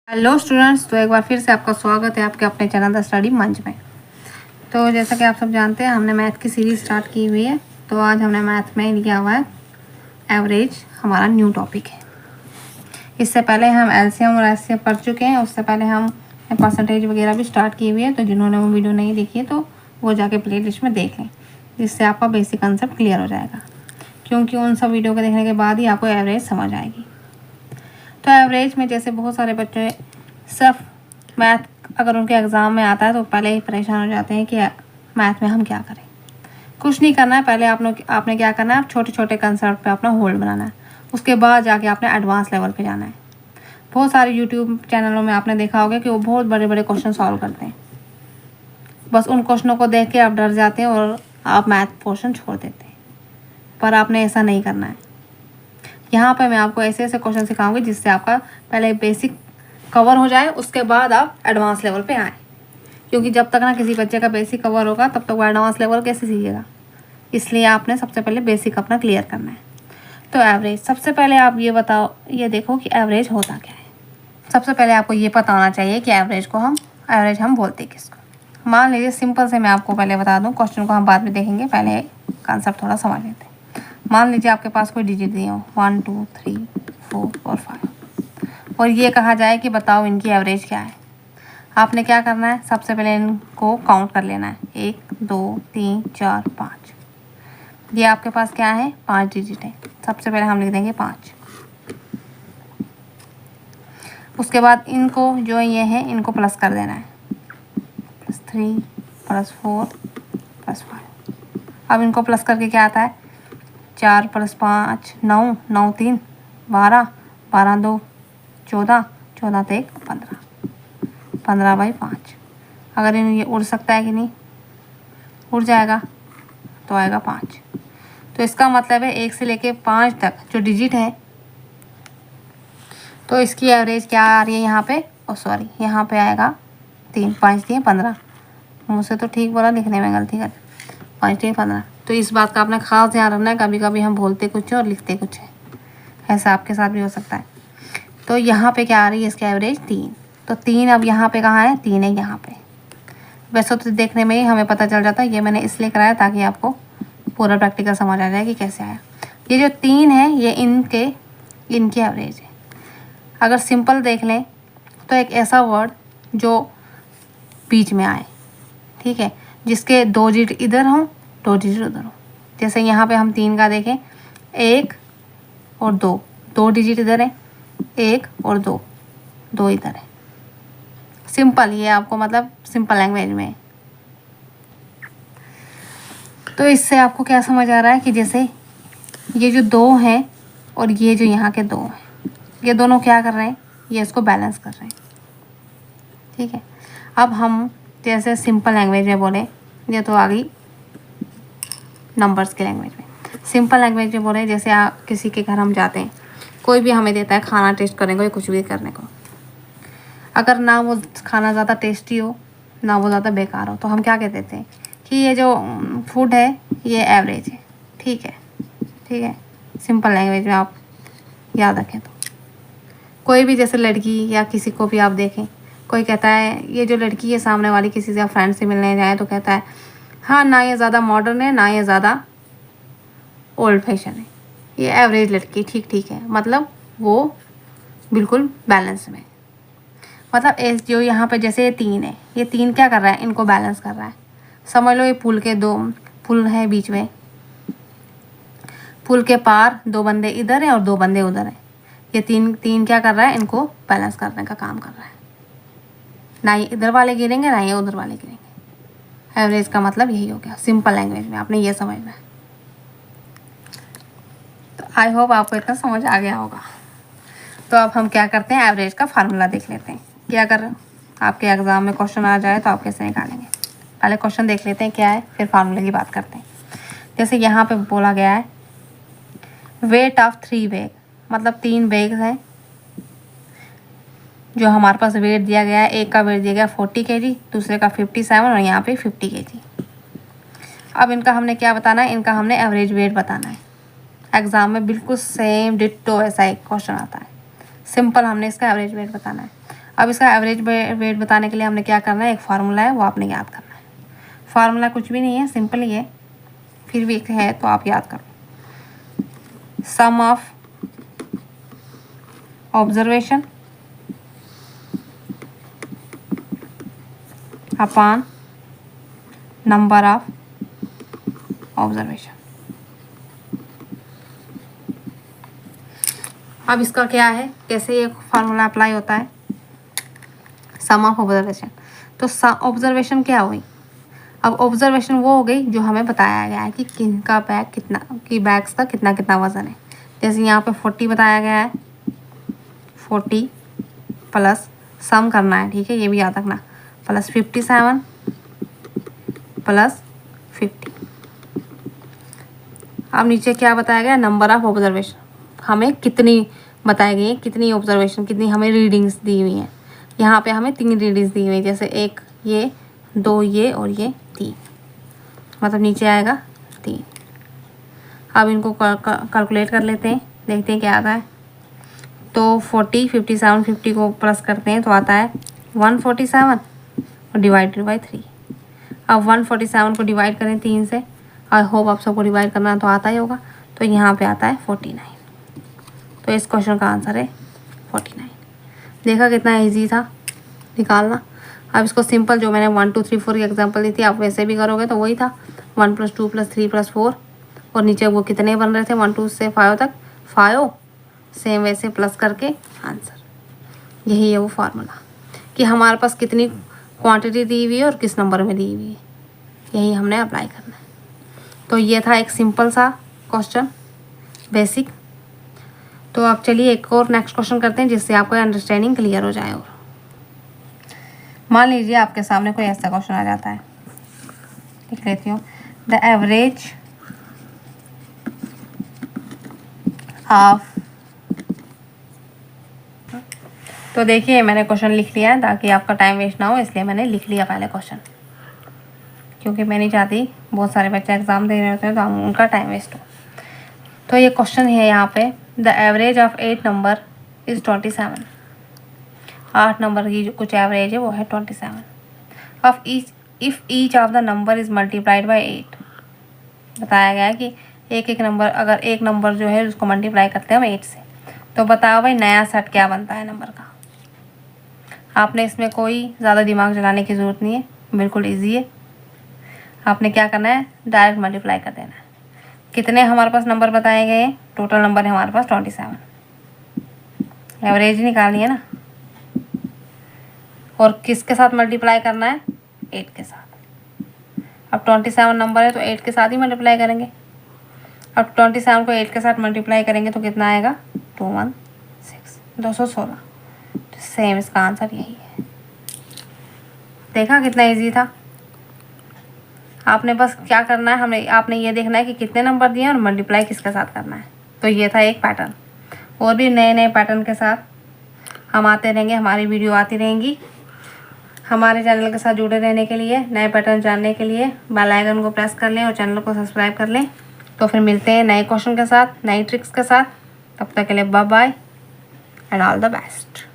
Hello students, तो एक बार फिर से आपका स्वागत है आपके अपने चैनल द स्टडी मंच में। तो जैसा कि आप सब जानते हैं, हमने मैथ की सीरीज़ स्टार्ट की हुई है। तो आज हमने मैथ में लिया हुआ है एवरेज, हमारा न्यू टॉपिक है। इससे पहले हम एलसीएम और एचसीएफ पढ़ चुके हैं। उससे पहले हम परसेंटेज वगैरह भी स्टार्ट की हुई है। तो जिन्होंने वो वीडियो नहीं देखी है तो वो जाके प्ले लिस्ट में देख लें, जिससे आपका बेसिक कंसेप्ट क्लियर हो जाएगा, क्योंकि उन सब वीडियो को देखने के बाद ही आपको एवरेज समझ आएगी। तो एवरेज में जैसे बहुत सारे बच्चे सिर्फ मैथ अगर उनके एग्ज़ाम में आता है तो पहले ही परेशान हो जाते हैं कि मैथ में हम क्या करें। कुछ नहीं करना है, पहले आपने क्या करना है, छोटे छोटे कंसेप्ट पे अपना होल्ड बनाना है। उसके बाद जाके आपने एडवांस लेवल पे जाना है। बहुत सारे यूट्यूब चैनलों में आपने देखा होगा कि वो बहुत बड़े बड़े क्वेश्चन सॉल्व करते हैं। बस उन क्वेश्चनों को देख के आप डर जाते हैं और आप मैथ पोर्शन छोड़ देते हैं, पर आपने ऐसा नहीं करना है। यहाँ पे मैं आपको ऐसे ऐसे क्वेश्चन सिखाऊंगी जिससे आपका पहले बेसिक कवर हो जाए, उसके बाद आप एडवांस लेवल पे आएँ। क्योंकि जब तक ना किसी बच्चे का बेसिक कवर होगा तब तक वो एडवांस लेवल कैसे सीखेगा। इसलिए आपने सबसे पहले बेसिक अपना क्लियर करना है। तो एवरेज, सबसे पहले आप ये बताओ, ये देखो कि एवरेज होता क्या है। सबसे पहले आपको ये पता होना चाहिए कि एवरेज हम बोलते किसको। मान लीजिए सिंपल से मैं आपको पहले बता दूँ, क्वेश्चन को हम बाद में देखेंगे, पहले कॉन्सेप्ट थोड़ा समझ लेते हैं। मान लीजिए आपके पास कोई डिजिट दिए हो 1 2 3 4 और 5, और ये कहा जाए कि बताओ इनकी एवरेज क्या है। आपने क्या करना है, सबसे पहले इनको काउंट कर लेना है। 1 2 3 4 5। ये आपके पास क्या है, 5 डिजिट है। सबसे पहले हम लिख देंगे 5। उसके बाद इनको जो ये है इनको प्लस कर देना है, +3 +4 +5। अब इनको प्लस करके क्या आता है, 4 + 5 9 9 3 12 12 2 14 14 1 15 15/5। अगर इन ये उड़ सकता है कि नहीं, उड़ जाएगा तो आएगा 5। तो इसका मतलब है 1 से लेके 5 तक जो डिजिट है, तो इसकी एवरेज क्या आ रही है यहाँ पे, यहाँ पे आएगा 3 5 3 15। मुझसे तो ठीक बोला, लिखने में गलती कर, 5 3 15। तो इस बात का आपने खास ध्यान रखना है, कभी कभी हम बोलते कुछ है और लिखते कुछ है, ऐसा आपके साथ भी हो सकता है। तो यहाँ पे क्या आ रही है इसकी एवरेज 3। तो 3 अब यहाँ पे कहाँ है, 3 है यहाँ पे। वैसे तो देखने में ही हमें पता चल जाता है, ये मैंने इसलिए कराया ताकि आपको पूरा प्रैक्टिकल समझ आ जाए कि कैसे आया। ये जो 3 है ये इनकी एवरेज है। अगर सिंपल देख लें तो एक ऐसा वर्ड जो बीच में आए, ठीक है, जिसके 2 डिजिट इधर हों 2 डिजिट उधर हो। जैसे यहाँ पे हम 3 का देखें, 1 और 2 डिजिट इधर है, 1 और 2 इधर है। सिंपल, ये आपको मतलब सिंपल लैंग्वेज में। तो इससे आपको क्या समझ आ रहा है कि जैसे ये जो 2 हैं और ये जो यहाँ के 2 हैं, ये दोनों क्या कर रहे हैं, ये इसको बैलेंस कर रहे हैं, ठीक है। अब हम जैसे सिंपल लैंग्वेज में बोले, ये तो आ गई नंबर्स के लैंग्वेज में। सिंपल लैंग्वेज में बोले, जैसे किसी के घर हम जाते हैं, कोई भी हमें देता है खाना टेस्ट करने को या कुछ भी करने को, अगर ना वो खाना ज़्यादा टेस्टी हो ना वो ज़्यादा बेकार हो, तो हम क्या कह देते हैं कि ये जो फूड है ये एवरेज है, ठीक है, ठीक है। सिंपल लैंग्वेज में आप याद रखें। तो कोई भी जैसे लड़की या किसी को भी आप देखें, कोई कहता है, ये जो लड़की है सामने वाली किसी से फ्रेंड से मिलने जाए तो कहता है हाँ, ना ये ज़्यादा मॉडर्न है ना ये ज़्यादा ओल्ड फैशन है, ये एवरेज लड़की, ठीक ठीक है। मतलब वो बिल्कुल बैलेंस में, मतलब जो यहाँ पे जैसे ये 3 है, ये 3 क्या कर रहा है, इनको बैलेंस कर रहा है। समझ लो ये पुल के 2 पुल है बीच में, पुल के पार 2 बंदे इधर हैं और 2 बंदे उधर हैं। ये तीन क्या कर रहा है, इनको बैलेंस करने का काम कर रहा है। ना ये इधर वाले गिरेंगे ना ये उधर वाले गिरेंगे। एवरेज का मतलब यही हो गया सिंपल लैंग्वेज में, आपने ये समझना है। तो आई होप आपको इतना समझ आ गया होगा। तो अब हम क्या करते हैं, एवरेज का फार्मूला देख लेते हैं कि अगर आपके एग्ज़ाम में क्वेश्चन आ जाए तो आप कैसे निकालेंगे। पहले क्वेश्चन देख लेते हैं क्या है, फिर फार्मूले की बात करते हैं। जैसे यहाँ पे बोला गया है वेट ऑफ 3 बैग, मतलब 3 बैग हैं जो हमारे पास वेट दिया गया है। एक का वेट दिया गया 40 kg, दूसरे का 57 और यहाँ पे 50 kg। अब इनका हमने क्या बताना है, इनका हमने एवरेज वेट बताना है। एग्ज़ाम में बिल्कुल सेम डिट्टो ऐसा एक क्वेश्चन आता है, सिंपल हमने इसका एवरेज वेट बताना है। अब इसका एवरेज वेट बताने के लिए हमने क्या करना है, एक फार्मूला है वो आपने याद करना है। फार्मूला कुछ भी नहीं है, सिंपल ही है, फिर भी एक है तो आप याद करो। Sum of observation upon number of observation. अब इसका क्या है, कैसे ये फार्मूला अप्लाई होता है, सम ऑफ ऑब्जर्वेशन। तो ऑब्जर्वेशन क्या हुई, अब ऑब्जर्वेशन वो हो गई जो हमें बताया गया है कि किनका बैग कितना, कि बैग्स का कितना कितना वजन है। जैसे यहाँ पे 40 बताया गया है, 40 प्लस सम करना है, ठीक है, ये भी याद रखना, प्लस 57 प्लस 50। अब नीचे क्या बताया गया, नंबर ऑफ ऑब्जर्वेशन, हमें कितनी बताई गई है, कितनी ऑब्जर्वेशन, कितनी हमें रीडिंग्स दी हुई हैं। यहाँ पे हमें 3 रीडिंग्स दी हुई है, जैसे 1 ये, 2 ये और ये 3, मतलब नीचे आएगा 3। अब इनको कैलकुलेट कर लेते हैं, देखते हैं क्या आता है। तो 40 57 50 को प्लस करते हैं तो आता है 147 और डिवाइडेड बाई 3। अब 147 को डिवाइड करें 3 से, आई होप आप सबको डिवाइड करना तो आता ही होगा, तो यहाँ पे आता है 49। तो इस क्वेश्चन का आंसर है 49। देखा कितना इजी था निकालना। अब इसको सिंपल, जो मैंने 1 2 3 4 की एग्जांपल दी थी, आप वैसे भी करोगे तो वही था, 1 + 2 + 3 + 4, और नीचे वो कितने बन रहे थे 1 2 से 5 तक, 5, सेम वैसे प्लस करके आंसर। यही है वो फार्मूला कि हमारे पास कितनी क्वांटिटी दी हुई है और किस नंबर में दी हुई है, यही हमने अप्लाई करना है। तो ये था एक सिंपल सा क्वेश्चन, बेसिक। तो अब चलिए एक और नेक्स्ट क्वेश्चन करते हैं जिससे आपको अंडरस्टैंडिंग क्लियर हो जाए। और मान लीजिए आपके सामने कोई ऐसा क्वेश्चन आ जाता है, लिख लेती हूँ, द एवरेज ऑफ। तो देखिए मैंने क्वेश्चन लिख लिया है ताकि आपका टाइम वेस्ट ना हो, इसलिए मैंने लिख लिया पहले क्वेश्चन, क्योंकि मैं नहीं चाहती बहुत सारे बच्चे एग्ज़ाम दे रहे होते हैं तो हम उनका टाइम वेस्ट हो। तो ये क्वेश्चन है यहाँ पे, the average of 8 number is 27। 8 number की जो कुछ एवरेज है वो है 27। Of if each of the number is multiplied by 8। बताया गया है कि एक एक नंबर, अगर एक नंबर जो है उसको मल्टीप्लाई करते हैं हम 8 से, तो बताओ भाई नया सेट क्या बनता है नंबर का। आपने इसमें कोई ज़्यादा दिमाग चलाने की ज़रूरत नहीं है, बिल्कुल ईजी है। आपने क्या करना है, डायरेक्ट मल्टीप्लाई कर देना है। कितने हमारे पास नंबर बताए गए हैं, टोटल नंबर है हमारे पास 27। एवरेज निकालनी है ना, और किसके साथ मल्टीप्लाई करना है, 8 के साथ। अब 27 नंबर है तो 8 के साथ ही मल्टीप्लाई करेंगे। अब 27 को 8 के साथ मल्टीप्लाई करेंगे तो कितना आएगा, 216, 216। तो सेम इसका आंसर यही है। देखा कितना इजी था। आपने बस क्या करना है, आपने ये देखना है कि कितने नंबर दिए हैं और मल्टीप्लाई किसके साथ करना है। तो ये था एक पैटर्न। और भी नए नए पैटर्न के साथ हम आते रहेंगे, हमारी वीडियो आती रहेंगी। हमारे चैनल के साथ जुड़े रहने के लिए, नए पैटर्न जानने के लिए बेल आइकन को प्रेस कर लें और चैनल को सब्सक्राइब कर लें। तो फिर मिलते हैं नए क्वेश्चन के साथ, नई ट्रिक्स के साथ। तब तक के लिए bye bye and all the best.